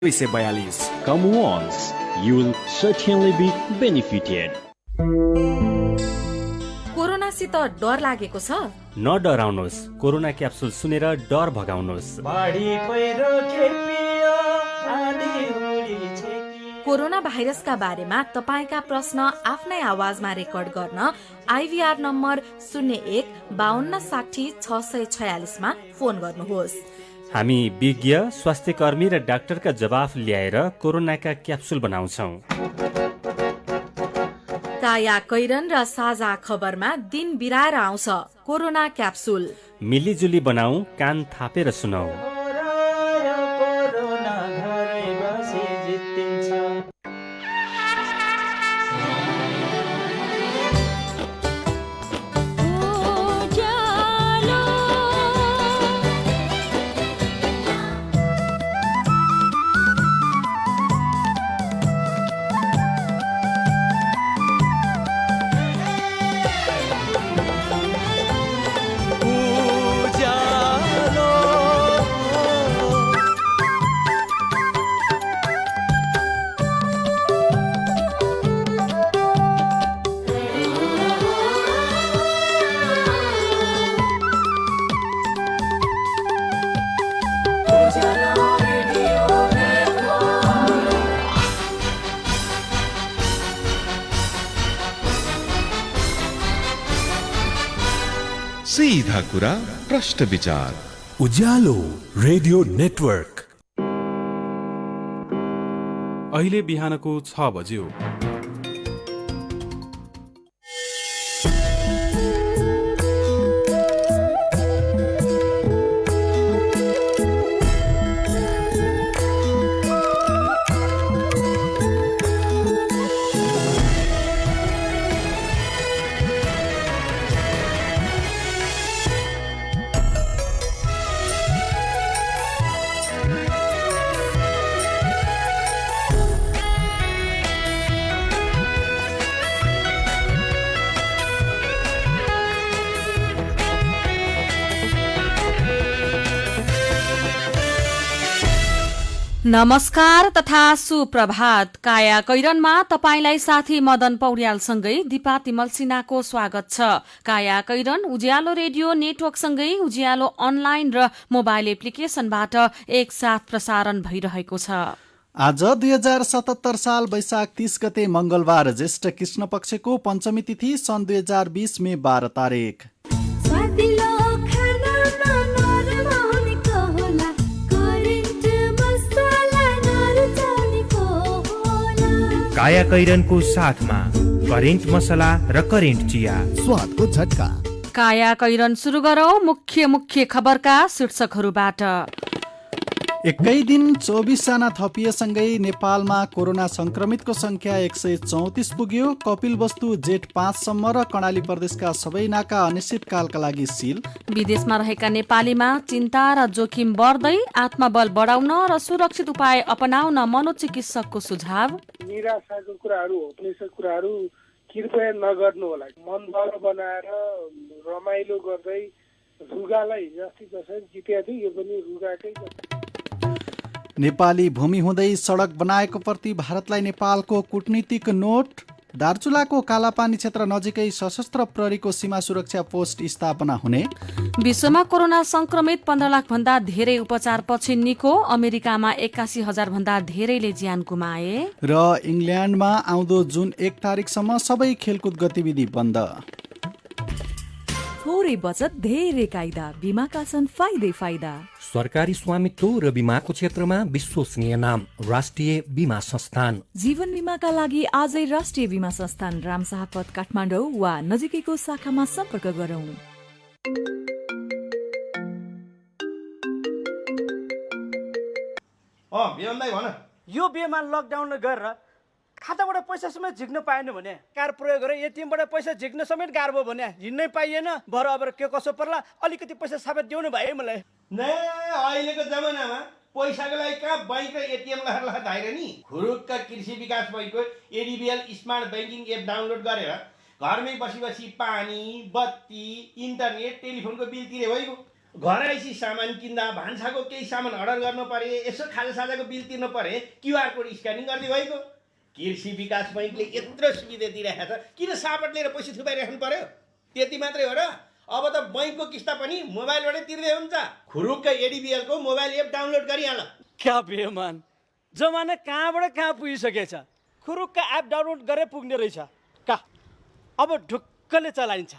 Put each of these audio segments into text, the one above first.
42. Come once, you will certainly be benefited. कोरोनासित डर लागेको छ? नडराउनुहोस्, कोरोना क्याप्सुल सुनेर डर भगाउनुहोस्। कोरोना भाइरसका बारेमा तपाईका प्रश्न आफ्नै आवाजमा रेकर्ड गर्न IVR नम्बर 01-5260-646 मा फोन गर्नुहोस्। हामी विज्ञ, स्वास्थ्यकर्मी र डाक्टरका जवाफ ल्याएर कोरोनाका क्याप्सुल बनाउँछौँ। काया कैरन र साझा खबरमा दिन बिराएर आउँछ कोरोना क्याप्सुल। मिलिजुली बनाऊ, कान थापेर सुनौ। सीधा कुरा प्रश्न विचार उज्यालो रेडियो नेटवर्क। अहिले बिहानको 6 बज्यो। नमस्कार तथा सुप्रभात। काया कैरनमा तपाईलाई साथी मदन पौड्यालसँगै दिपा तिमल सिन्हाको स्वागत छ। काया कैरन उज्यालो रेडियो नेटवर्कसँगै उज्यालो अनलाइन र मोबाइल एप्लिकेशनबाट एकसाथ प्रसारण भइरहेको छ। आज 2077 साल वैशाख 30 गते मंगलबार, ज्येष्ठ कृष्ण पक्षको पञ्चमी तिथि, सन् 2020 मे 12 तारिक। काया कैरनको साथमा करेन्ट मसला र करेन्ट चिया, स्वादको झट्का। काया कैरन सुरु गरौं मुख्य खबरका शीर्षकहरूबाट। एकै दिन 24 जना थपिएसँगै नेपालमा कोरोना संक्रमितको संख्या 134 पुग्यो। कपिलवस्तु जेठ 5 सम्म र कर्णाली प्रदेशका सबै नाका अनिश्चितकालका लागि सील। विदेशमा रहेका नेपालीमा चिन्ता र जोखिम बढ्दै, आत्मबल बढाउन र सुरक्षित उपाय अपनाउन मनोचिकित्सकको सुझाव। निराशाको कुराहरू, होप्लेसको कुराहरू कृपया नगर्नु होला। मन बल बनाएर रमाइलो गर्दै रुगालाई जति जसरी जितेको थियो, यो पनि रुगाकै नेपाली भूमि हुँदै सडक बनाएको प्रति भारतलाई नेपालको कूटनीतिक नोट। दार्चुलाको कालापानी क्षेत्र नजिकै सशस्त्र प्रहरीको सीमा सुरक्षा पोस्ट स्थापना हुने। विश्वमा कोरोना संक्रमित 15 लाख भन्दा धेरै उपचारपछि निको। अमेरिकामा 81,000 भन्दा धेरैले ज्यान गुमाए। र इङ्ल्यान्डमा आउँदो जुन 1 तारिकसम्म सबै खेलकुद गतिविधि बन्द। थोरै बचत धेरै कायदा, बीमाका छन् फाइदा। सरकारी स्वामित्व र बीमाको क्षेत्रमा विश्वसनीय नाम राष्ट्रिय बीमा संस्थान। जीवन बीमाका लागि आजै राष्ट्रिय बीमा संस्थान रामशाह पथ काठमाडौँ वा नजिकैको शाखामा सम्पर्क गरौँ। यो बेमा लकडाउन गरेर खाताबाट पैसा समेत झिक्न पाएन भने, कार्ड प्रयोग गरेर एटिएमबाट पैसा झिक्न समेत गाह्रो भयो भने झिक्नै पाइएन। भर अब के कसो पर्ला, अलिकति पैसा साबित दिउनु भयो मलाई। अहिलेको जमानामा पैसाको लागि कहाँ बैंक र एटिएम लहर धाएर नि। खुरुक्क कृषि विकास बैंकको ADBL smart banking app download गरेर घरमै बसी पानी, बत्ती, इन्टरनेट, टेलिफोनको बिल तिरे भइगयो। घर आइसी सामान किन्दा भान्साको केही सामान अर्डर गर्नु परे, यसो खाजासाजाको बिल तिर्नु परे, क्युआर कोड स्क्यानिङ गर्दै भइगयो। कृषि विकास बैङ्कले यत्रो सुविधा दिइरहेको छ, किन सापट लिएर पैसा थुपाइराख्नु पर्यो? त्यति मात्रै हो र? अब त बैङ्कको किस्ता पनि मोबाइलबाटै तिर्दै हुन्छ। खुरुक्क एडिबिएलको मोबाइल एप डाउनलोड गरिहाल। क्या बेमान, जमाना कहाँबाट कहाँ पुगिसकेछ। खुरुक्क एप डाउनलोड गरेर पुग्ने रहेछ। अब ढुक्कले चलाइन्छ।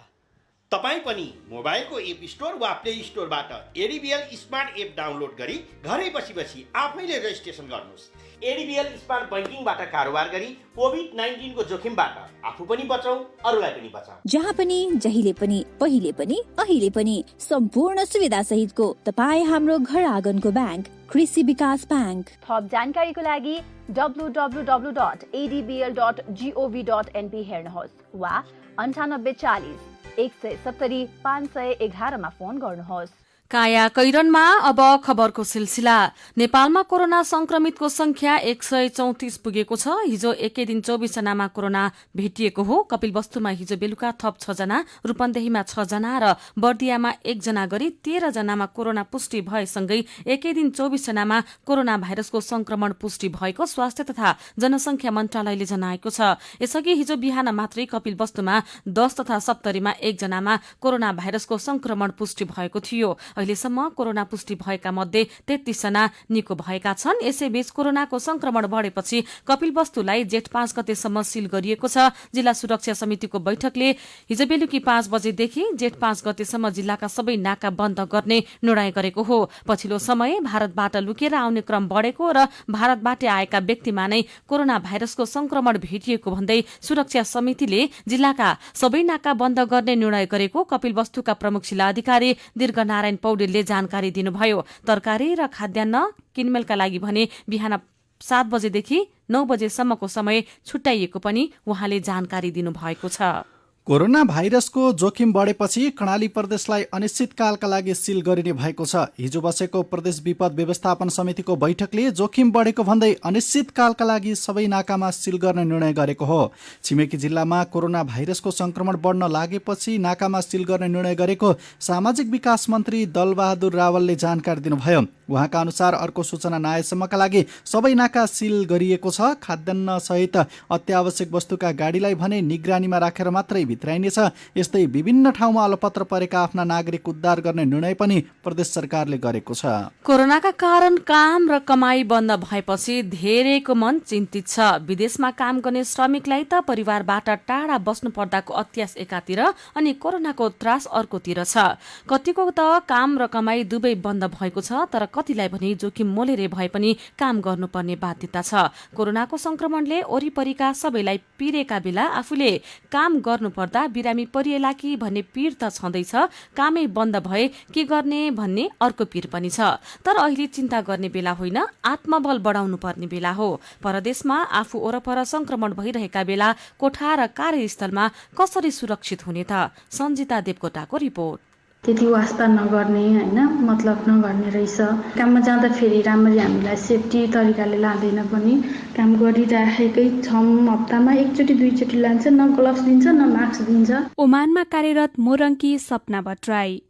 तपाईँ पनि मोबाइलको एप स्टोर वा प्ले स्टोरबाट एडिबिएल स्मार्ट एप डाउनलोड गरी घरै बसी आफैले रेजिस्ट्रेसन गर्नुहोस्। एडिबिएल स्मार्ट बैंकिङबाट कारोबार गरी कोभिड-19 को जोखिमबाट आफू पनि बचाऊ, अरूलाई पनि बचाऊ। जहाँ पनि, जहिले पनि, पहिले पनि, अहिले पनि सम्पूर्ण सुविधा सहितको तपाईँ हाम्रो घर आँगनको ब्याङ्क कृषि विकास ब्याङ्क। थप जानकारीको लागि www.adbl.gov.np हेर्नुहोस् वा 9840 170 511 मा फोन गर्नुहोस्। काया कैरनमा अब खबरको सिलसिला। नेपालमा कोरोना संक्रमितको संख्या 134 पुगेको छ। हिजो एकै दिन 24 जनामा कोरोना भेटिएको हो। कपिलवस्तुमा हिजो बेलुका थप 6 जना, रूपन्देहीमा 6 जना र बर्दियामा 1 जना गरी 13 जनामा कोरोना पुष्टि भएसँगै एकै दिन 24 जनामा कोरोना भाइरसको संक्रमण पुष्टि भएको स्वास्थ्य तथा जनसंख्या मन्त्रालयले जनाएको छ। यसअघि हिजो बिहान मात्रै कपिलवस्तुमा 10 तथा सप्तरीमा 1 जनामा कोरोना भाइरसको संक्रमण पुष्टि भएको थियो। अहिलेसम्म कोरोना पुष्टि भएका मध्ये 33 जना निको भएका छन्। यसैबीच कोरोनाको संक्रमण बढेपछि कपिलवस्तुलाई जेठ 5 गतेसम्म सील गरिएको छ। जिल्ला सुरक्षा समितिको बैठकले हिजो बेलुकी 5 बजेदेखि जेठ 5 गतेसम्म जिल्लाका सबै नाका बन्द गर्ने निर्णय गरेको हो। पछिल्लो समय भारतबाट लुकेर आउने क्रम बढेको र भारतबाट आएका व्यक्तिमा नै कोरोना भाइरसको संक्रमण भेटिएको भन्दै सुरक्षा समितिले जिल्लाका सबै नाका बन्द गर्ने निर्णय गरेको कपिलवस्तुका प्रमुख जिल्ला अधिकारी दीर्घनारायण पौडेलले जानकारी दिनुभयो। तरकारी र खाद्यान्न किनमेलका लागि भने बिहान 7 बजेदेखि 9 बजेसम्मको समय छुट्याइएको पनि उहाँले जानकारी दिनुभएको छ। कोरोना भाइरसको जोखिम बढेपछि कर्णाली प्रदेशलाई अनिश्चितकालका लागि सील गरिने भएको छ। हिजो बसेको प्रदेश विपद व्यवस्थापन समितिको बैठकले जोखिम बढेको भन्दै अनिश्चितकालका लागि सबै नाकामा सील गर्ने निर्णय गरेको हो। छिमेकी जिल्लामा कोरोना भाइरसको संक्रमण बढ्न लागेपछि नाकामा सील गर्ने निर्णय गरेको सामाजिक विकास मन्त्री दलबहादुर रावलले जानकारी दिनुभयो। उहाँका अनुसार अर्को सूचना नआएसम्मका लागि सबै नाका सील गरिएको छ। खाद्यान्न सहित अत्यावश्यक वस्तुका गाडीलाई भने निगरानीमा राखेर मात्रै भित्राइनेछ। यस्तै विभिन्न ठाउँमा अलपत्र परेका आफ्ना नागरिक उद्धार गर्ने निर्णय पनि प्रदेश सरकारले गरेको छ। कोरोनाका कारण काम र कमाई बन्द भएपछि धेरैको मन चिन्तित छ। विदेशमा काम गर्ने श्रमिकलाई त परिवारबाट टाढा बस्नु पर्दाको अत्यास एकातिर अनि कोरोनाको त्रास अर्कोतिर छ। कतिको त काम र कमाई दुवै बन्द भएको छ, तर कतिलाई भने जोखिम मोलेर भए पनि काम गर्नुपर्ने बाध्यता छ। कोरोनाको संक्रमणले वरिपरिका सबैलाई पिरेका बेला आफूले काम गर्नुपर्दा बिरामी परिएला कि भन्ने पीर त छँदैछ, कामै बन्द भए के गर्ने भन्ने अर्को पीर पनि छ। तर अहिले चिन्ता गर्ने बेला होइन, आत्मबल बढाउनु पर्ने बेला हो। परदेशमा आफू वरपर संक्रमण भइरहेका बेला कोठा र कार्यस्थलमा कसरी सुरक्षित हुने त? सञ्जिता देवकोटाको रिपोर्ट। त्यति वास्ता नगर्ने होइन, मतलब नगर्ने रहेछ। काममा जाँदाखेरि राम्ररी हामीलाई सेफ्टी तरिकाले लाँदैन पनि। काम गरिराखेकै 6 हप्तामा एकचोटि 2 चोटि लान्छ, न ग्लोभ्स दिन्छ न मास्क दिन्छ। ओमानमा कार्यरत मोरङ्की सपना भट्टराई।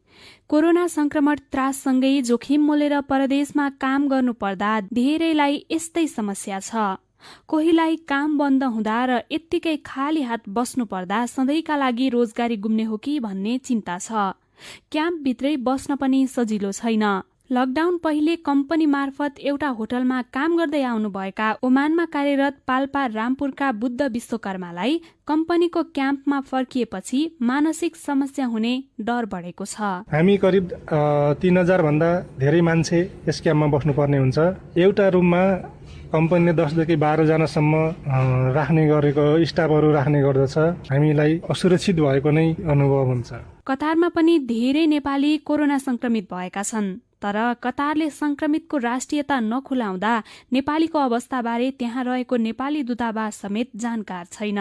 कोरोना संक्रमण त्राससँगै जोखिम मोलेर परदेशमा काम गर्नुपर्दा धेरैलाई यस्तै समस्या छ। कोहीलाई काम बन्द हुँदा र यत्तिकै खाली हात बस्नु पर्दा सधैँका लागि रोजगारी गुम्ने हो कि भन्ने चिन्ता छ। क्याम्पभित्रै बस्न पनि सजिलो छैन। लकडाउन पहिले कम्पनी मार्फत एउटा होटलमा काम गर्दै आउनुभएका ओमानमा कार्यरत पाल्पा रामपुरका बुद्ध विश्वकर्मालाई कम्पनीको क्याम्पमा फर्किएपछि मानसिक समस्या हुने डर बढेको छ। हामी करिब 3000 भन्दा धेरै मान्छे यस क्याम्पमा बस्नुपर्ने हुन्छ। एउटा रुममा कम्पनीले 10 देखि 12 जनासम्म राख्ने गरेको स्टाफहरू राख्ने गर्दछ। हामीलाई असुरक्षित भएको नै अनुभव हुन्छ। कतारमा पनि धेरै नेपाली कोरोना संक्रमित भएका छन्, तर कतारले संक्रमितको राष्ट्रियता नखुलाउँदा नेपालीको अवस्थाबारे त्यहाँ रहेको नेपाली दूतावास समेत जानकार छैन।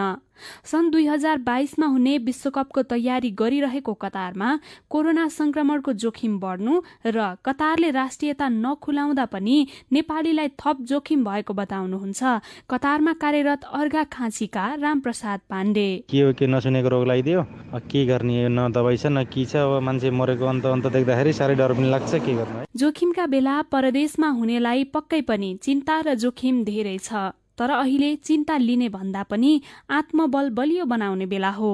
सन् 2022मा हुने विश्वकपको तयारी गरिरहेको कतारमा कोरोना संक्रमणको जोखिम बढ्नु र कतारले राष्ट्रियता नखुलाउँदा पनि नेपालीलाई थप जोखिम भएको बताउनुहुन्छ कतारमा कार्यरत अर्घा खाँचीका रामप्रसाद पाण्डे। के हो के नसुनेको रोग लगाइदियो, के गर्ने, न दबाई छ न के छ। अब मान्छे मरेको अन्त देख्दाखेरि साह्रै डर पनि लाग्छ, के गर्नु है। जोखिमका बेला परदेशमा हुनेलाई पक्कै पनि चिन्ता र जोखिम धेरै छ, तर अहिले चिन्ता लिने भन्दा पनि आत्मबल बलियो बनाउने बेला हो।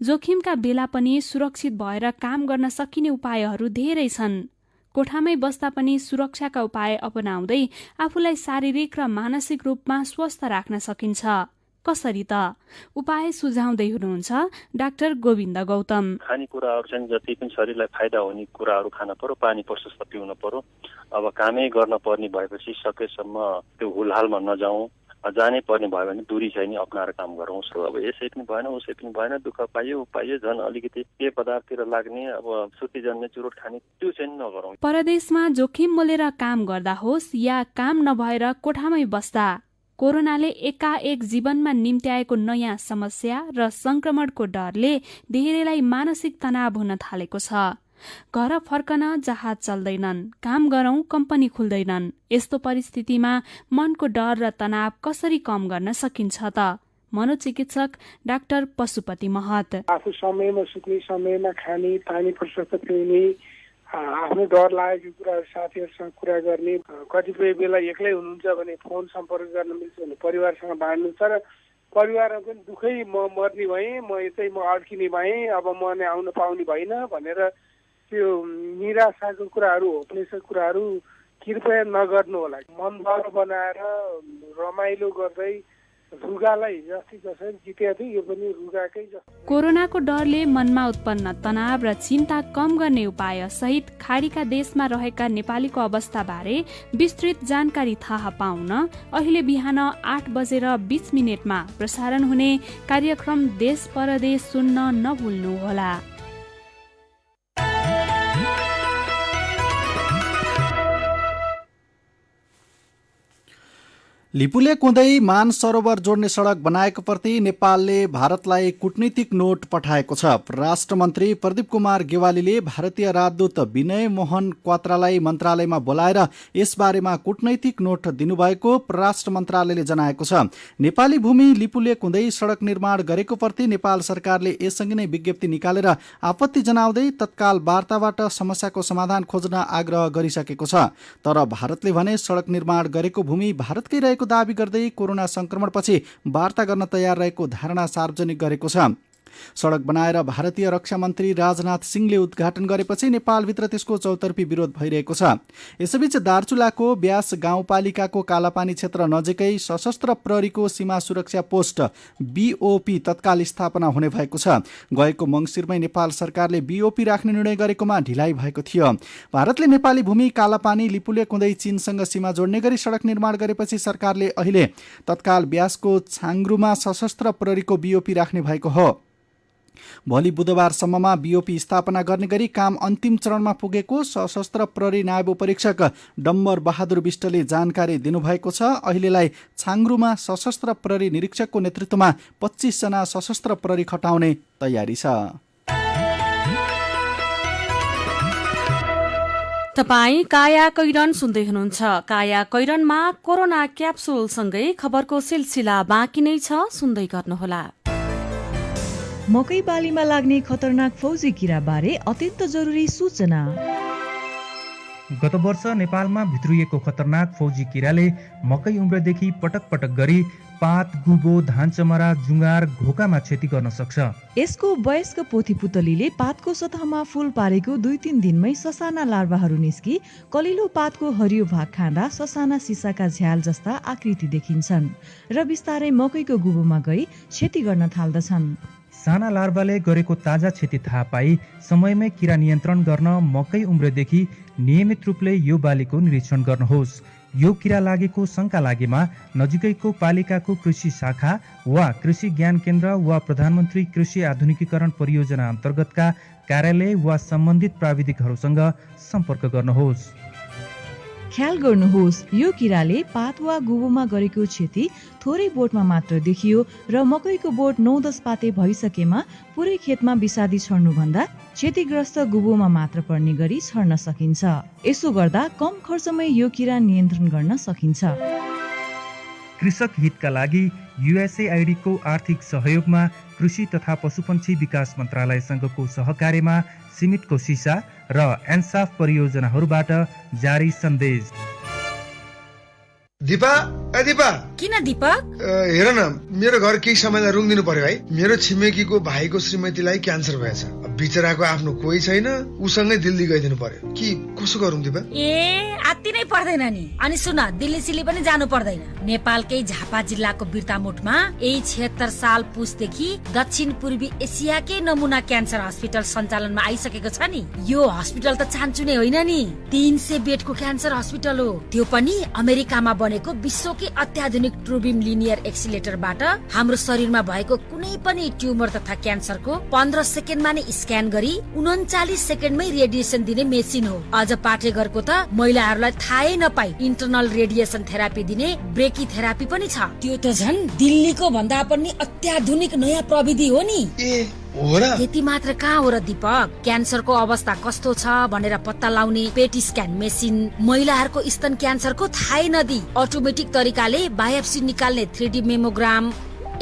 जोखिमका बेला पनि सुरक्षित भएर काम गर्न सकिने उपायहरू धेरै छन्। कोठामै बस्दा पनि सुरक्षाका उपाय अपनाउँदै आफूलाई शारीरिक र मानसिक रूपमा स्वस्थ राख्न सकिन्छ। कसरी त? उपाय सुझाउँदै हुनुहुन्छ डाक्टर गोविन्द गौतम। खानेकुराहरू चाहिँ जति पनि शरीरलाई फाइदा हुने कुराहरू खान पर्यो, पानी प्रशस्त पिउन पर्यो। अब कामै गर्न पर्ने भएपछि सकेसम्म त्यो हुलहालमा नजाउँ, जानै पर्ने भयो भने दूरी चाहिँ नि अप्नाएर काम गरौँ। अब यसै पनि भएन उसै पनि भएन, दुःख पाइयो झन् अलिकति पेय पदार्थतिर लाग्ने, अब सुती जन्ने चुरोट खाने, त्यो चाहिँ नगरौँ। परदेशमा जोखिम मोलेर काम गर्दा होस् या काम नभएर कोठामै बस्दा कोरोनाले एकाएक जीवनमा निम्त्याएको नयाँ समस्या र संक्रमणको डरले धेरैलाई मानसिक तनाव हुन थालेको छ। घर फर्कन जहाज चल्दैनन्, काम गरौं कम्पनी खुल्दैनन्। यस्तो परिस्थितिमा मनको डर र तनाव कसरी कम गर्न सकिन्छ त? मनोचिकित्सक डाक्टर पशुपति महत। आफू समयमा सुत्ने, समयमा खाने, पानी प्रशस्त पिउने, आफ्नो डर लागेको कुरा साथीहरूसँग कुरा गर्ने, कतिपय बेला एक्लै हुनुहुन्छ भने फोन सम्पर्क गर्न मिल्छ भने परिवारसँग बाँड्नु। तर परिवारमा पनि दुःखै म मर्ने भएँ, म यतै म अड्किने भएँ, अब म नै आउन पाउने भइन भनेर त्यो निराशाको कुराहरू, होप्लेसको कुराहरू कृपया नगर्नु होला। मनबाट बनाएर रमाइलो गर्दै रुगालाई जति जसरी जितेको थियो यो पनि रुगाकै जस्तो। कोरोनाको डरले मनमा उत्पन्न तनाव र चिन्ता कम गर्ने उपाय सहित खाडीका देशमा रहेका नेपालीको अवस्थाबारे विस्तृत जानकारी थाहा पाउन अहिले बिहान 8:20 मा प्रसारण हुने कार्यक्रम देश परदेश सुन्न नभुल्नुहोला। लिपुले कुँदै मान सरोवर जोड्ने सडक बनाएको प्रति नेपालले भारतलाई कूटनीतिक नोट पठाएको छ। परराष्ट्र मन्त्री प्रदीप कुमार गेवालीले भारतीय राजदूत विनय मोहन क्वात्रालाई मन्त्रालयमा बोलाएर यसबारेमा कूटनैतिक नोट दिनुभएको परराष्ट्र मन्त्रालयले जनाएको छ। नेपाली भूमि लिपुले कुँदै सडक निर्माण गरेको प्रति नेपाल सरकारले यससँगै नै विज्ञप्ति निकालेर आपत्ति जनाउँदै तत्काल वार्ताबाट समस्याको समाधान खोज्न आग्रह गरिसकेको छ। तर भारतले भने सडक निर्माण गरेको भूमि भारतकै रहेको दावी गर्दै कोरोना संक्रमणपछि वार्ता गर्न तयार रहेको धारणा सार्वजनिक गरेको छ। सडक बनाएर भारतीय रक्षा मन्त्री राजनाथ सिंहले उद्घाटन गरेपछि नेपालभित्र त्यसको चौतर्फी विरोध भइरहेको छ। यसैबीच दार्चुलाको ब्यास गाउँपालिकाको कालापानी क्षेत्र नजिकै सशस्त्र प्रहरीको सीमा सुरक्षा पोस्ट BOP तत्काल स्थापना हुने भएको छ। गएको मङ्सिरमै नेपाल सरकारले BOP राख्ने निर्णय गरेकोमा ढिलाइ भएको थियो। भारतले नेपाली भूमि कालापानी लिपुले कुँदै चीनसँग सीमा जोड्ने गरी सडक निर्माण गरेपछि सरकारले अहिले तत्काल ब्यासको छाङ्ग्रुमा सशस्त्र प्रहरीको BOP राख्ने भएको हो। भोलि बुधबारसम्ममा BOP स्थापना गर्ने गरी काम अन्तिम चरणमा पुगेको सशस्त्र प्रहरी नायब उपरीक्षक डम्बर बहादुर विष्टले जानकारी दिनुभएको छ। अहिलेलाई छाङ्ग्रुमा सशस्त्र प्रहरी निरीक्षकको नेतृत्वमा 25 जना सशस्त्र प्रहरी खटाउने तयारी छ। तपाई काया कैरन सुन्दै हुनुहुन्छ। काया कैरनमा कोरोना क्याप्सुलसँगै खबरको सिलसिला बाँकी नै छ, सुन्दै गर्नुहोला। मकै बालीमा लाग्ने खतरनाक फौजी किरा बारे अत्यन्त जरुरी सूचना। गत वर्ष नेपालमा भित्रिएको खतरनाक फौजी किराले मकै उम्रेदेखि पटक पटक गरी पात, गुबो, धान चमरा, जुङ्गार, घोकामा क्षति गर्न सक्छ। यसको वयस्क पोथी पुतलीले पातको सतहमा फूल पारेको 2-3 दिनमै ससाना लार्वाहरू निस्की कलिलो पातको हरियो भाग खाँदा ससाना सिसाका झ्याल जस्ता आकृति देखिन्छन् र बिस्तारै मकैको गुबोमा गई क्षति गर्न थाल्दछन्। साना लार्वाले गरेको ताजा क्षति थाहा पाई समयमै किरा नियन्त्रण गर्न मकै उम्रेदेखि नियमित रूपले यो बालीको निरीक्षण गर्नुहोस्। यो किरा लागेको शंका लागेमा नजिकैको पालिकाको कृषि शाखा वा कृषि ज्ञान केन्द्र वा प्रधानमन्त्री कृषि आधुनिकीकरण परियोजना अन्तर्गतका कार्यालय वा सम्बन्धित प्राविधिकहरूसँग सम्पर्क गर्नुहोस्। ख्याल गर्नुहोस्, यो किराले पात वा गुबोमा गरेको क्षति थोरै बोटमा मात्र देखियो र मकैको बोट 9-10 पाते भइसकेमा पुरै खेतमा विषादी छर्नुभन्दा क्षतिग्रस्त गुबोमा मात्र पर्ने गरी छर्न सकिन्छ। यसो गर्दा कम खर्चमै यो किरा नियन्त्रण गर्न सकिन्छ। कृषक हितका लागि USAID को आर्थिक सहयोगमा कृषि तथा पशुपन्छी विकास मन्त्रालयसँगको सहकार्यमा सिमेन्टको सिसा र एन्साफ परियोजनाहरूबाट जारी सन्देश। दिपा किन दीपक? हेर न, मेरो घर केही समयलाई रुङ्दिनु पर्यो है। मेरो छिमेकीको भाइको श्रीमतीलाई क्यान्सर भएछ। बिचराको आफ्नो कोही छैन, उसँगै दिल्ली गइदिनु पर्यो कि कसो गरौँ दिपा? आत्ति नै पर्दैन नि। अनि सुन, दिल्ली सिल्ली पनि जानु पर्दैन। नेपालकै झापा जिल्लाको बिर्तामोटमा यही 76 साल पुसदेखि दक्षिण पूर्वी एसियाकै नमुना क्यान्सर हस्पिटल सञ्चालनमा आइसकेको छ नि। यो हस्पिटल त चान्चु नै होइन नि, 300 बेडको क्यान्सर हस्पिटल हो। त्यो पनि अमेरिकामा बनेको विश्वकै अत्याधुनिक ट्रुबिम लिनियर एक्सिलेटरबाट हाम्रो शरीरमा भएको कुनै पनि ट्युमर तथा क्यान्सरको 15 सेकेन्डमा नै स्क्यान गरी 39 सेकेन्डमै रेडिएसन दिने मेसिन हो। अझ पाठेघरको त महिलाहरूलाई थाहै नपाई इन्टरनल रेडिएसन थेरापी दिने ब्रेकी थेरापी पनि छ। त्यो त झन् दिल्लीको भन्दा पनि अत्याधुनिक नयाँ प्रविधि हो नि। यति मात्र कहाँ हो र दीपक, क्यान्सरको अवस्था कस्तो छ भनेर पत्ता लगाउने पेट स्क्यान मेसिन, महिलाहरूको स्तन क्यान्सरको थाहै नदी अटोमेटिक तरिकाले बायोप्सी निकाल्ने 3D mammogram,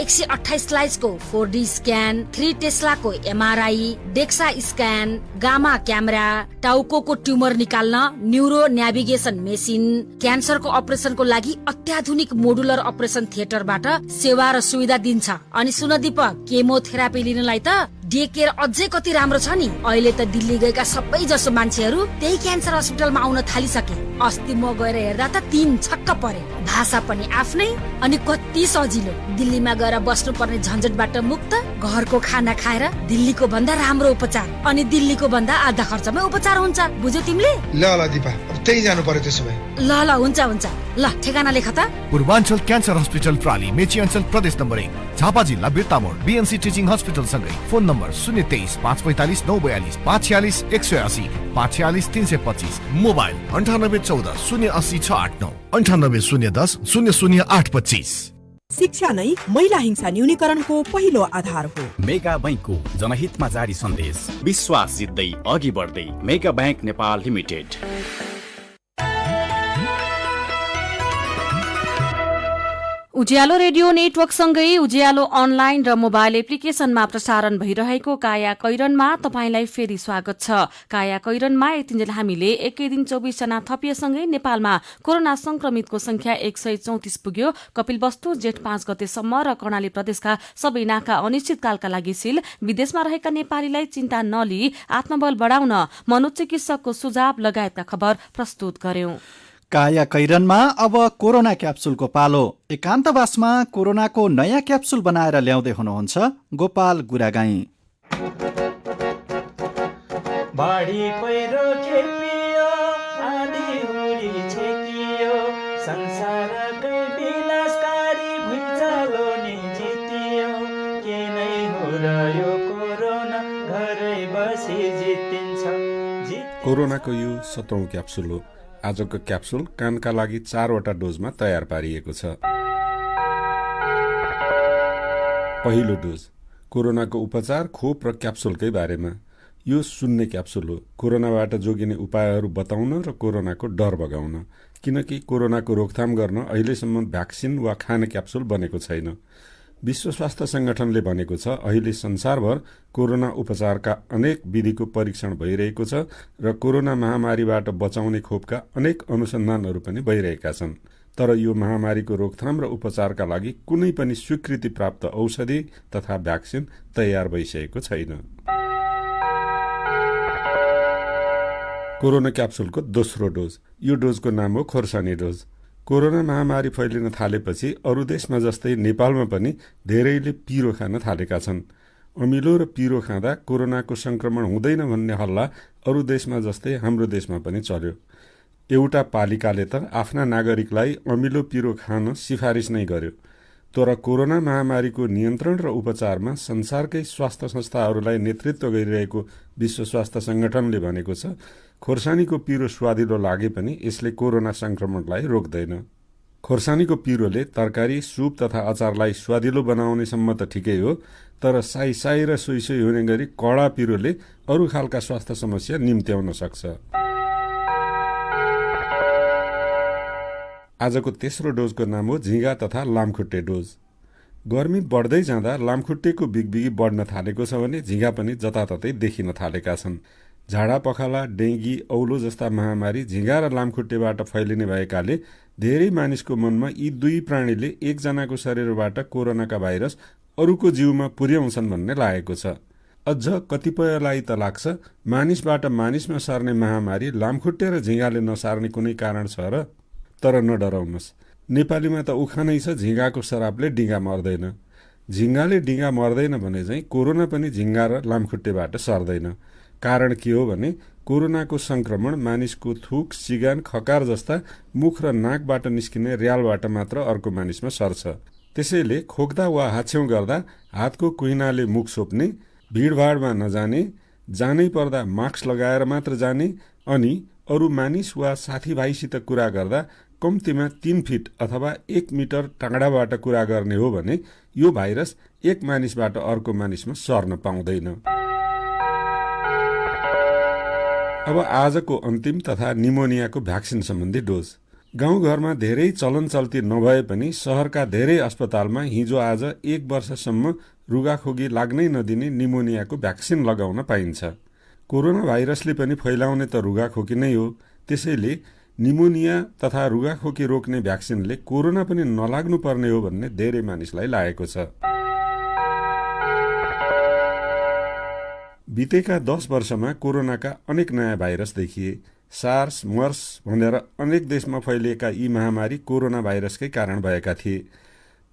128 स्लाइसको 4D scan, 3 टेस्लाको MRI, DEXA scan, gamma camera, टाउको ट्युमर निकाल्न न्युरो नेभिगेसन मेसिन, क्यान्सरको अपरेसनको लागि अत्याधुनिक मोडुलर अपरेसन थिएटरबाट सेवा र सुविधा दिन्छ। अनि सुन दीपक, केमोथेरापी लिनलाई त डे केयर अझै कति राम्रो छ नि। अहिले त दिल्ली गएका सबै जसो मान्छेहरू त्यही क्यान्सर हस्पिटलमा आउन थालिसके। अस्ति म गएर हेर्दा त 3 छक्क परे। भाषा पनि आफ्नै अनि कति सजिलो। दिल्लीमा गएर बस्नु पर्ने झन्झटबाट मुक्त, घरको खाना खाएर दिल्लीको भन्दा राम्रो उपचार, अनि दिल्लीको भन्दा आधा खर्चमै उपचार हुन्छ। बुझ्यौ तिमीले? ल दिपा, अब त्यही जानु पर्यो त्यसो भए। ल हुन्छ। ल ठेगाना लेख त। पूर्वाञ्चल क्यान्सर हस्पिटल प्राली, मेची अञ्चल, प्रदेश नम्बर 1, झापा जिल्ला बिर्तामोड, BNC टिचिङ हस्पिटल सँगै। Phone number 023 545 942 546 180 546 325। मोबाइल 9814 080 689 98 010 00825। शिक्षा नै महिला हिंसा न्यूनीकरणको पहिलो आधार हो। मेगा बैंकको जनहितमा जारी सन्देश। विश्वास जित्दै अघि बढ्दै मेगा बैंक नेपाल लिमिटेड। उज्यालो रेडियो नेटवर्कसँगै उज्यालो अनलाइन र मोबाइल एप्लिकेशनमा प्रसारण भइरहेको काया कैरनमा तपाईंलाई फेरि स्वागत छ। काया कैरनमा यतिन्जेल हामीले एकै दिन 24 जना थपिएसँगै नेपालमा कोरोना संक्रमितको संख्या 134 पुग्यो। कपिलवस्तु जेठ 5 गतेसम्म र कर्णाली प्रदेशका सबै नाका अनिश्चितकालका लागि सील। विदेशमा रहेका नेपालीलाई चिन्ता नलिई आत्मबल बढाउन मनोचिकित्सकको सुझाव लगायतका खबर प्रस्तुत गर्यौं। काया कैरनमा अब कोरोना क्याप्सुलको पालो। एकान्तवासमा कोरोनाको नयाँ क्याप्सुल बनाएर ल्याउँदै हुनुहुन्छ गोपाल गुरागाई। बाढी पहिरो खेपियो, आँधी हुरी छेकियो, संसारकै विनाशकारी भुइँचालो नि जितियो। के नै हो र यो कोरोना, घरै बसी जितिन्छ। कोरोनाको यो 17औं क्याप्सुल हो। आजको क्याप्सुल कानका लागि 4वटा डोजमा तयार पारिएको छ। पहिलो डोज कोरोनाको उपचार, खोप र क्याप्सुलकै बारेमा। यो सुन्ने क्याप्सुल हो। कोरोनाबाट जोगिने उपायहरू बताउन र कोरोनाको डर भगाउन। किनकि कोरोनाको रोकथाम गर्न अहिलेसम्म भ्याक्सिन वा खाने क्याप्सुल बनेको छैन। विश्व स्वास्थ्य संगठनले भनेको छ अहिले संसारभर कोरोना उपचारका अनेक विधिको परीक्षण भइरहेको छ र कोरोना महामारीबाट बचाउने खोपका अनेक अनुसन्धानहरू पनि भइरहेका छन्। तर यो महामारीको रोकथाम र उपचारका लागि कुनै पनि स्वीकृति प्राप्त औषधि तथा भ्याक्सिन तयार भइसकेको छैन। कोरोना क्याप्सुलको दोस्रो डोज। यो डोजको नाम हो खोर्सानी डोज। कोरोना महामारी फैलिन थालेपछि अरू देशमा जस्तै नेपालमा पनि धेरैले पिरो खान थालेका छन्। अमिलो र पिरो खाँदा कोरोनाको संक्रमण हुँदैन भन्ने हल्ला अरू देशमा जस्तै हाम्रो देशमा पनि चल्यो। एउटा पालिकाले त आफ्ना नागरिकलाई अमिलो पिरो खान सिफारिस नै गर्यो। तर कोरोना महामारीको नियन्त्रण र उपचारमा संसारकै स्वास्थ्य संस्थाहरूलाई नेतृत्व गरिरहेको विश्व स्वास्थ्य संगठनले भनेको छ खोर्सानीको पिरो स्वादिलो लागे पनि यसले कोरोना संक्रमणलाई रोक्दैन। खोर्सानीको पिरोले तरकारी, सुप तथा अचारलाई स्वादिलो बनाउनेसम्म त ठिकै हो, तर साई र सोई हुने गरी कडा पिरोले अरू खालका स्वास्थ्य समस्या निम्त्याउन सक्छ। आजको तेस्रो डोजको नाम हो झिँगा तथा लामखुट्टे डोज। गर्मी बढ्दै जाँदा लामखुट्टेको बिगबिगी बढ्न थालेको छ भने झिँगा पनि जताततै देखिन थालेका छन्। झाडा पखाला, डेङ्गी, औलो जस्ता महामारी झिँगा र लामखुट्टेबाट फैलिने भएकाले धेरै मानिसको मनमा यी दुई प्राणीले एकजनाको शरीरबाट कोरोनाका भाइरस अरूको जीवमा पुर्याउँछन् भन्ने लागेको छ। अझ कतिपयलाई त लाग्छ मानिसबाट मानिसमा सर्ने महामारी लामखुट्टे र झिँगाले नसार्ने कुनै कारण छ र? तर नडराउनुहोस्, नेपालीमा त उखानै छ झिँगाको शराबले डिङ्गा मर्दैन। झिँगाले डिङ्गा मर्दैन भने चाहिँ कोरोना पनि झिँगा र लामखुट्टेबाट सर्दैन। कारण के हो भने कोरोनाको संक्रमण मानिसको थुक, सिगान, खकार जस्ता मुख र नाकबाट निस्किने र्यालबाट मात्र अर्को मानिसमा सर्छ। त्यसैले खोक्दा वा हाछ्यौं गर्दा हातको कुहिनाले मुख छोप्ने, भिडभाडमा नजाने, जानै पर्दा मास्क लगाएर मात्र जाने अनि अरू मानिस वा साथीभाइसित कुरा गर्दा कम्तीमा 3 फिट अथवा 1 मिटर टाढाबाट कुरा गर्ने हो भने यो भाइरस एक मानिसबाट अर्को मानिसमा सर्न पाउँदैन। अब आजको अन्तिम तथा निमोनियाको भ्याक्सिन सम्बन्धी डोज। गाउँघरमा धेरै चलन चल्ती नभए पनि शहरका धेरै अस्पतालमा हिजो आज 1 वर्षसम्म रुगाखोकी लाग्नै नदिने निमोनियाको भ्याक्सिन लगाउन पाइन्छ। कोरोना भाइरसले पनि फैलाउने त रुगाखोकी नै हो, त्यसैले निमोनिया तथा रुगाखोकी रोक्ने भ्याक्सिनले कोरोना पनि नलाग्नु पर्ने हो भन्ने धेरै मानिसलाई लागेको छ। बितेका 10 वर्षमा कोरोनाका अनेक नयाँ भाइरस देखिए। सार्स, मर्स भनेर अनेक देशमा फैलिएका यी महामारी कोरोना भाइरसकै कारण भएका थिए।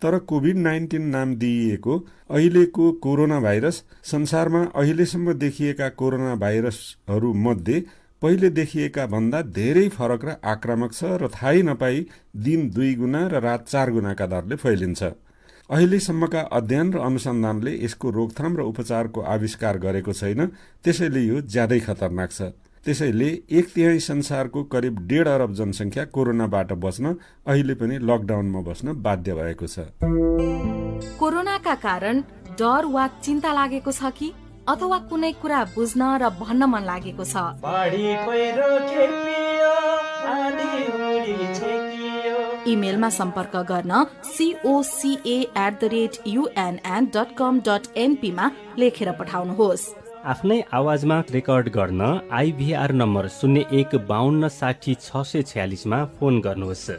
तर कोभिड-19 नाम दिइएको अहिलेको कोरोना भाइरस संसारमा अहिलेसम्म देखिएका कोरोना भाइरसहरू मध्ये पहिले देखिएका भन्दा धेरै फरक र आक्रामक छ र थाहै नपाई दिन 2 गुणा र रात 4 गुणाका दरले फैलिन्छ। अहिलेसम्मका अध्ययन र अनुसन्धानले यसको रोकथाम र उपचारको आविष्कार गरेको छैन, त्यसैले यो ज्यादै खतरनाक छ। त्यसैले 1/3 संसारको करिब 1.5 अरब जनसङ्ख्या कोरोनाबाट बच्न अहिले पनि लकडाउनमा बस्न बाध्य भएको छ। कोरोनाका कारण डर वा चिन्ता लागेको छ कि अथवा कुनै कुरा बुझ्न र भन्न मन लागेको छ? इमेलमा सम्पर्क गर्न coca@unn.com.np मा लेखेर पठाउनुहोस्। आफ्नै आवाजमा रेकर्ड गर्न IVR नम्बर 015260 मा फोन गर्नुहोस्।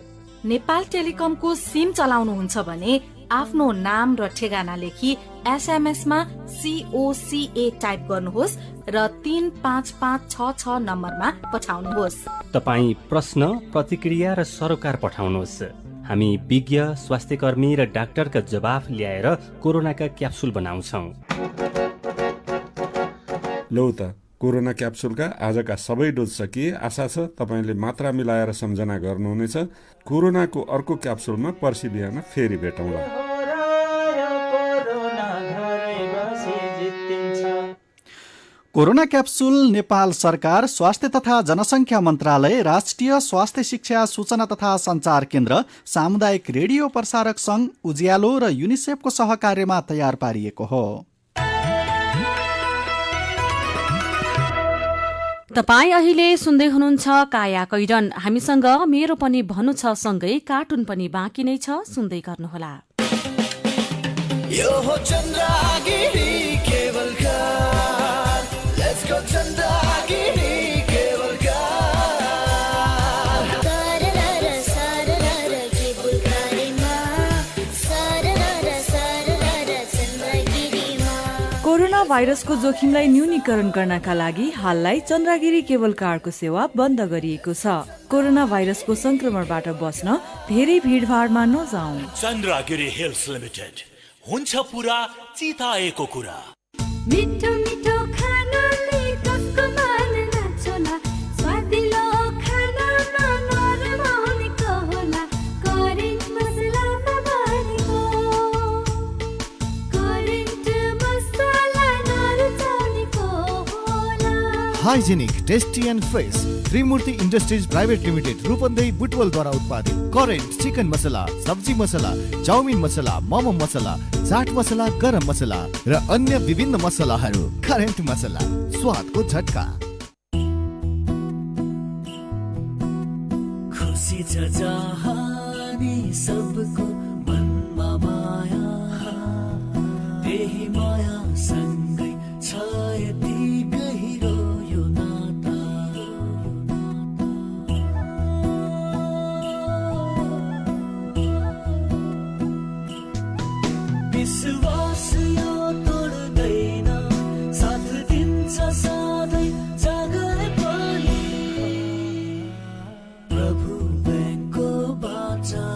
नेपाल टेलिकमको सिम चलाउनुहुन्छ भने आफ्नो नाम र ठेगाना लेखी SMS मा COCA टाइप गर्नुहोस् र 35566 नम्बरमा पठाउनुहोस्। तपाई प्रश्न, प्रतिक्रिया र सरोकार पठाउनुहोस्। हामी विज्ञ, स्वास्थ्यकर्मी र डाक्टरका जवाफ ल्याएर कोरोनाका क्याप्सुल बनाउँछौ। लौ त कोरोना क्याप्सुलका आजका सबै डोज सकिए। आशा छ तपाईले मात्रा मिलाएर सम्झना गर्नुहुनेछ। कोरोनाको अर्को क्याप्सुलमा पर्सि बिहान फेरि भेटौँला। कोरोना क्याप्सुल नेपाल सरकार, स्वास्थ्य तथा जनसङ्ख्या मन्त्रालय, राष्ट्रिय स्वास्थ्य शिक्षा सूचना तथा सञ्चार केन्द्र, सामुदायिक रेडियो प्रसारक सङ्घ, उज्यालो र युनिसेफको सहकार्यमा तयार पारिएको हो। तपाई अहिले सुन्दै हुनुहुन्छ काया कैरन। हामीसँग मेरो पनि भन्नु छ सँगै कार्टुन पनि बाँकी नै छ, सुन्दै गर्नुहोला। यो हो Chandragiri cable car, let's go Chandragiri cable car. सररर सररर केबल कारीमा, सररर सररर चन्द्रगिरीमा। कोरोना भाइरसको जोखिमलाई न्यूनीकरण गर्नका लागि हाललाई चन्द्रगिरी केबल कारको सेवा बन्द गरिएको छ। कोरोना भाइरसको संक्रमणबाट बच्न धेरै भिडभाडमा नजाउँ। चन्द्रगिरी हिल्स लिमिटेड हुन्छ पुरा चिताएको कुरा। मिठो मिठो खानाले कसको मन नाच्ला, स्वादिलो खानामा नरमाउनेको होला, करेन्ट मसलामा बनेको, करेन्ट मसला नरुचाउनेको होला। Hygienic, tasty and fresh Trimurti industries private limited Rupandehi बुटवलद्वारा उत्पादित करेन्ट चिकन मसला, सब्जी मसला, चाउमिन मसला, मोमो मसला, चाट मसला, गरम मसला र अन्य विभिन्न मसलाहरू। करेन्ट मसला, स्वादको झट्का। खुसी छ जहाँ नि सबको मनमा माया, त्यही माया सँगै छ यति गहिरो यो नाता। विश्वास यो तोड्दैन, साथ दिन्छ सधैँ जागरे पनि प्रभु बैंकको बाचा।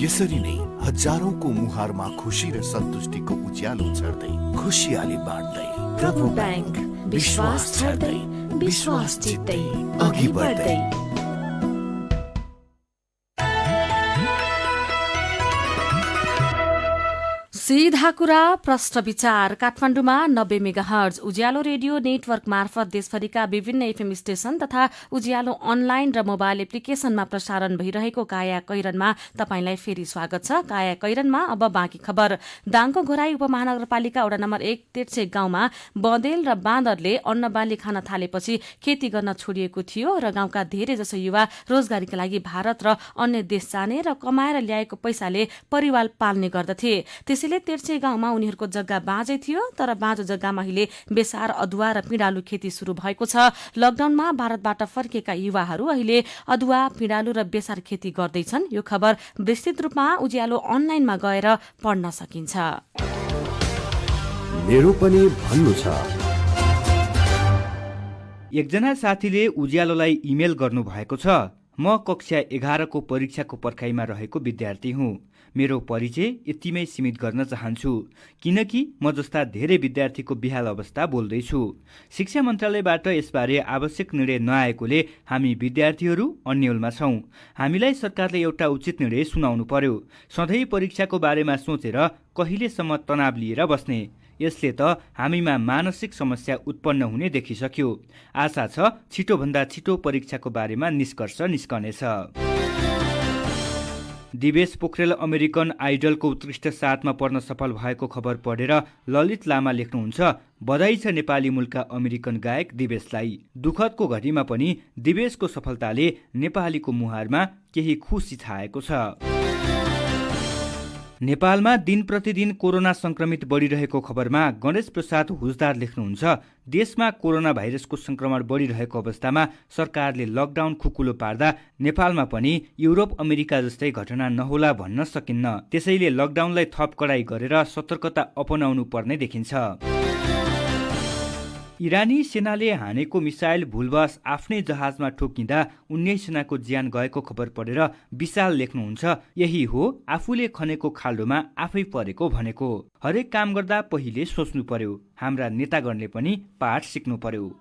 यसरी नै हजारौंको मुहारमा खुशी र सन्तुष्टिको उज्यालो छर्दै, खुशियाली बाँड्दै। प्रभु बैंक, विश्वास छर्दै, विश्वास जित्दै, अघि बढ्दै। सीधा कुरा प्रश्न विचार काठमाडौँमा 90 मेगाहर्ज उज्यालो रेडियो नेटवर्क मार्फत देशभरिका विभिन्न एफएम स्टेशन तथा उज्यालो अनलाइन र मोबाइल एप्लिकेशनमा प्रसारण भइरहेको काया कैरनमा तपाईंलाई फेरि स्वागत छ। काया कैरनमा अब बाँकी खबर। दाङको घोराई उपमहानगरपालिका वडा नम्बर 1 तेर्छे गाउँमा बँदेल र बाँदरले अन्नबाली खान थालेपछि खेती गर्न छोडिएको थियो र गाउँका धेरै जसो युवा रोजगारीका लागि भारत र अन्य देश जाने र कमाएर ल्याएको पैसाले परिवार पाल्ने गर्दथे। त्यसैले तेर्छे गाउँमा उनीहरूको जग्गा बाँझै थियो, तर बाँझो जग्गामा अहिले बेसार अदुवा र पिँडालु खेती शुरू भएको छ। लकडाउनमा भारतबाट फर्केका युवाहरू अहिले अदुवा, पिँडालु र बेसार खेती गर्दैछन्। यो खबर विस्तृत रूपमा उज्यालो अनलाइनमा गएर पढ्न सकिन्छ। मेरो पनि भन्नु छ। एकजना साथीले उज्यालोलाई इमेल गर्नु भएको छ। म कक्षा 11 को परीक्षाको पर्खाइमा रहेको विद्यार्थी हुँ। मेरो परिचय यतिमै सीमित गर्न चाहन्छु, किनकि म जस्ता धेरै विद्यार्थीको बेहाल अवस्था बोल्दैछु। शिक्षा मन्त्रालयबाट यसबारे आवश्यक निर्णय नआएकोले हामी विद्यार्थीहरू अन्यलमा छौँ। हामीलाई सरकारले एउटा उचित निर्णय सुनाउनु पर्यो। सधैँ परीक्षाको बारेमा सोचेर कहिलेसम्म तनाव लिएर बस्ने? यसले त हामीमा मानसिक समस्या उत्पन्न हुने देखिसक्यो। आशा छ छिटोभन्दा छिटो परीक्षाको बारेमा निष्कर्ष निस्कनेछ। दिवेश पोखरेल अमेरिकन आइडलको उत्कृष्ट 7मा पर्न सफल भएको खबर पढेर ललित लामा लेख्नुहुन्छ, बधाई छ नेपाली मूलका अमेरिकन गायक दिवेशलाई। दुःखदको घडीमा पनि दिवेशको सफलताले नेपालीको मुहारमा केही खुसी छाएको छ। नेपालमा दिन प्रतिदिन कोरोना संक्रमित बढिरहेको खबरमा गणेश प्रसाद हुजदार लेख्नुहुन्छ, देशमा कोरोना भाइरसको संक्रमण बढिरहेको अवस्थामा सरकारले लकडाउन खुकुलो पार्दा नेपालमा पनि युरोप अमेरिका जस्तै घटना नहोला भन्न सकिन्न। त्यसैले लकडाउनलाई थप कडाई गरेर सतर्कता अपनाउनु पर्ने देखिन्छ। इरानी सेनाले हानेको मिसाइल भुलवश आफ्नै जहाजमा ठोकिँदा 19 जनाको ज्यान गएको खबर पढेर विशाल लेख्नुहुन्छ, यही हो आफूले खनेको खाल्डोमा आफै परेको भनेको। हरेक काम गर्दा पहिले सोच्नु पर्यो। हाम्रा नेतागणले पनि पाठ सिक्नु पर्यो।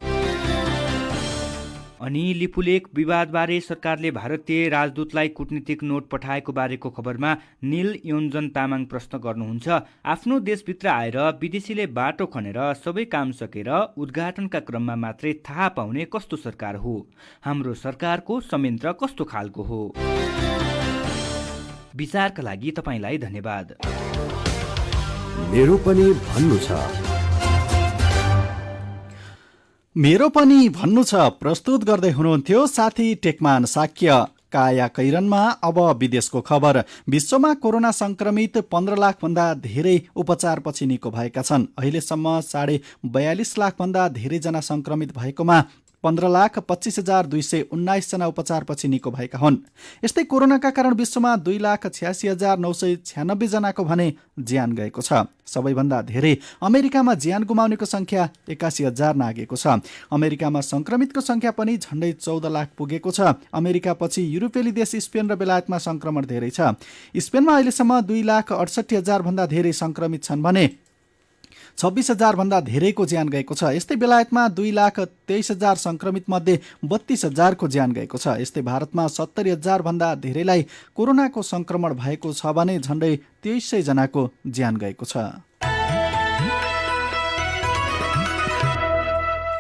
अनि लिपुलेख विवादबारे सरकारले भारतीय राजदूतलाई कूटनीतिक नोट पठाएको बारेको खबरमा नील योन्जन तामाङ प्रश्न गर्नुहुन्छ, आफ्नो देशभित्र आएर विदेशीले बाटो खनेर सबै काम सकेर उद्घाटनका क्रममा मात्रै थाहा पाउने कस्तो सरकार हो? हाम्रो सरकारको संयन्त्र कस्तो खालको हो? विचारका लागि तपाईलाई धन्यवाद। मेरो पनि भन्नु छ। मेरो पनि भन्नु छ प्रस्तुत गर्दै हुनुहुन्थ्यो साथी टेकमान साक्य। काया कैरनमा अब विदेशको खबर। विश्वमा कोरोना संक्रमित 15 लाख भन्दा धेरै उपचारपछि निको भएका छन्। अहिलेसम्म 42.5 लाख भन्दा धेरैजना संक्रमित भएकोमा 15,25,219 जना उपचारपछि निको भएका हुन्। यस्तै कोरोनाका कारण विश्वमा 2,86,996 जनाको भने ज्यान गएको छ। सबैभन्दा धेरै अमेरिकामा ज्यान गुमाउनेको संख्या 81,000 नागेको छ। अमेरिकामा संक्रमितको संख्या पनि झण्डै 14 लाख पुगेको छ। अमेरिकापछि युरोपेली देश स्पेन र बेलायतमा संक्रमण धेरै छ। स्पेनमा अहिलेसम्म 2,68,000 भन्दा धेरै संक्रमित छन् भने 26,000 भन्दा धेरैको ज्यान गएको छ। यस्तै बेलायतमा 2,23,000 संक्रमित मध्ये 32,000 को ज्यान गएको छ। यस्तै भारतमा 70,000 भन्दा धेरैलाई कोरोनाको संक्रमण भएको छ भने झण्डै 2300 जनाको ज्यान गएको छ।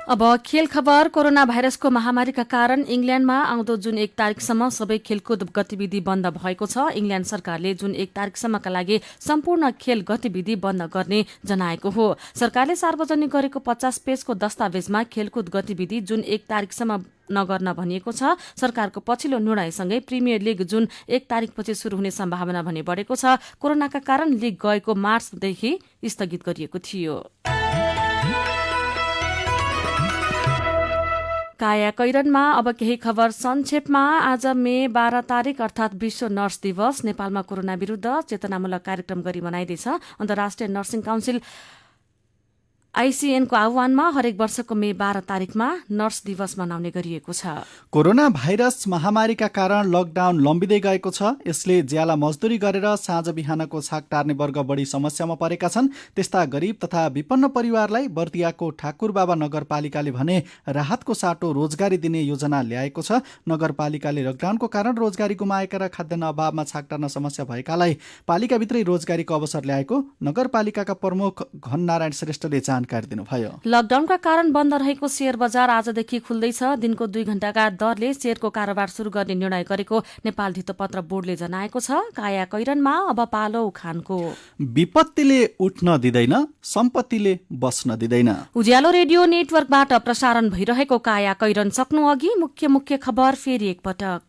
अब खेल खबर। कोरोना भाइरसको महामारीका कारण इङ्ल्यान्डमा आउँदो जुन 1 तारिकसम्म सबै खेलकुद गतिविधि बन्द भएको छ। इङ्ल्यान्ड सरकारले जुन 1 तारिकसम्मका लागि सम्पूर्ण खेल गतिविधि बन्द गर्ने जनाएको हो। सरकारले सार्वजनिक गरेको 50 पेजको दस्तावेजमा खेलकुद गतिविधि जुन 1 तारिकसम्म नगर्न भनिएको छ। सरकारको पछिल्लो निर्णयसँगै प्रिमियर लिग जुन 1 तारिकपछि शुरू हुने सम्भावना भने बढेको छ। कोरोनाका कारण लिग गएको मार्चदेखि स्थगित गरिएको थियो। काया कैरनमा अब केही खबर संक्षेपमा। आज मे 12 तारिक अर्थात् विश्व नर्स दिवस। नेपालमा कोरोना विरुद्ध चेतनामूलक कार्यक्रम गरी मनाइँदैछ। अन्तर्राष्ट्रिय नर्सिङ काउन्सिल आइसिएनको आह्वानमा हरेक वर्षको मे 12 तारिकमा नर्स दिवस मनाउने गरिएको छ। कोरोना भाइरस महामारीका कारण लकडाउन लम्बिँदै गएको छ। यसले ज्याला मजदुरी गरेर साँझ बिहानको छाक टार्ने वर्ग बढी समस्यामा परेका छन्। त्यस्ता गरिब तथा विपन्न परिवारलाई बर्दियाको ठाकुरबाबा नगरपालिकाले भने राहतको साटो रोजगारी दिने योजना ल्याएको छ। नगरपालिकाले लकडाउनको कारण रोजगारी गुमाएका र खाद्यान्न अभावमा छाक टार्न समस्या भएकालाई पालिकाभित्रै रोजगारीको अवसर ल्याएको नगरपालिकाका प्रमुख घननारायण श्रेष्ठले जानकारी दिनुभयो। लकडाउनका कारण बन्द रहेको शेयर बजार आजदेखि खुल्दैछ। दिनको 2 घण्टाका दरले शेयरको कारोबार शुरू गर्ने निर्णय गरेको नेपाल धितोपत्र बोर्डले जनाएको छ। काया कैरनमा अब पालो उखानको। विपत्तिले उठ्न दिँदैन, सम्पत्तिले बस्न दिँदैन। उज्यालो रेडियो नेटवर्कबाट प्रसारण भइरहेको काया कैरन सक्नु अघि मुख्य खबर फेरि एकपटक।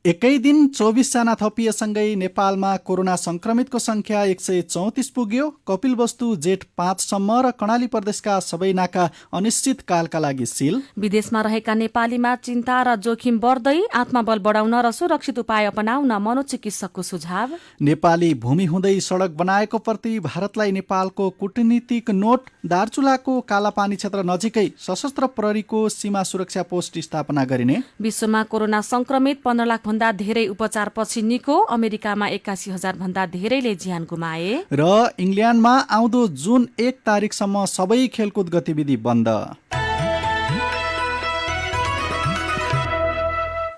एकै दिन 24 जना थपिएसँगै नेपालमा कोरोना संक्रमितको संख्या 134 पुग्यो। कपिलवस्तु जेठ 5 सम्म र कर्णाली प्रदेशका सबै नाका अनिश्चितकालका लागि सील। विदेशमा रहेका नेपालीमा चिन्ता र जोखिम बढ्दै, आत्मबल बढाउन र सुरक्षित उपाय अपनाउन मनोचिकित्सकको सुझाव। नेपाली भूमि हुँदै सडक बनाएको प्रति भारतलाई नेपालको कूटनीतिक नोट। दार्चुलाको कालापानी क्षेत्र नजिकै सशस्त्र प्रहरीको सीमा सुरक्षा पोस्ट स्थापना गरिने। विश्वमा कोरोना संक्रमित 15 लाख भन्दा धेरै उपचारपछि निको। अमेरिकामा 81,000 भन्दा धेरैले ज्यान गुमाए। र इङ्ल्यान्डमा आउँदो जुन 1 तारिकसम्म सबै खेलकुद गतिविधि बन्द।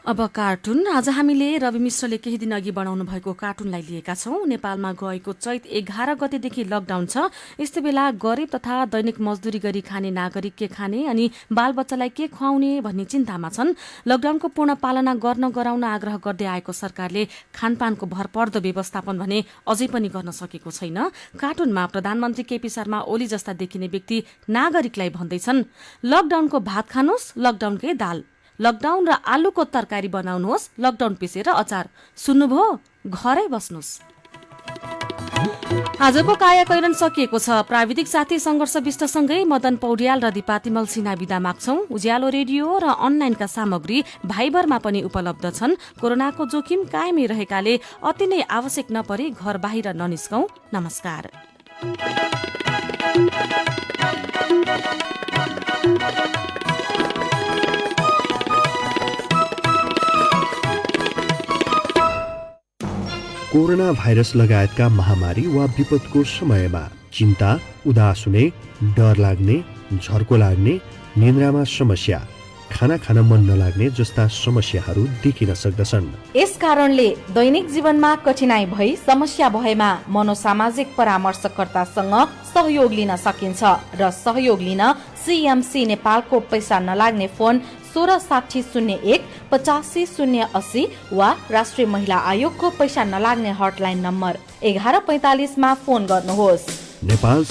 अब कार्टुन। आज हामीले रवि मिश्रले केही दिन अघि बनाउनु भएको कार्टुनलाई लिएका छौं। नेपालमा गएको चैत 11 गतेदेखि लकडाउन छ। यस्तै बेला गरिब तथा दैनिक मजदुरी गरी खाने नागरिक के खाने अनि बालबच्चालाई के खुवाउने भन्ने चिन्तामा छन्। लकडाउनको पूर्ण पालना गराउन आग्रह गर्दै आएको सरकारले खानपानको भरपर्दो व्यवस्थापन भने अझै पनि गर्न सकेको छैन। कार्टुनमा प्रधानमन्त्री केपी शर्मा ओली जस्ता देखिने व्यक्ति नागरिकलाई भन्दैछन्, लकडाउनको भात खानुहोस्, लकडाउनकै दाल, लकडाउन र आलुको तरकारी बनाउनुहोस्, लकडाउन पिसेर अचार। सुन्नुभयो, घरै बस्नुहोस्। आजको काया कैरन सकिएको छ। प्राविधिक साथी संघर्ष विष्टसँगै मदन पौड्याल र दिपातिमल सिन्हा बिदा माग्छौं। उज्यालो रेडियो र अनलाइनका सामग्री भाइबरमा पनि उपलब्ध छन्। कोरोनाको जोखिम कायमै रहेकाले अति नै आवश्यक नपरी घर बाहिर ननिस्कौं। नमस्कार। कोरोना भाइरस लगायतका महामारी वा विपदको समयमा चिन्ता, उदास हुने, डर लाग्ने, झर्को लाग्ने, निन्द्रामा समस्या, खाना खान मन नलाग्ने जस्ता समस्याहरू देखिन सक्दछन्। यस कारणले दैनिक जीवनमा कठिनाई भई समस्या भएमा मनोसामाजिक परामर्शकर्तासँग सहयोग लिन सकिन्छ र सहयोग लिन सीएमसी नेपालको पैसा नलाग्ने फोन 166001 85080 वा राष्ट्रिय महिला आयोगको पैसा नलाग्ने हटलाइन नम्बर 1145 मा फोन गर्नुहोस्। नेपाल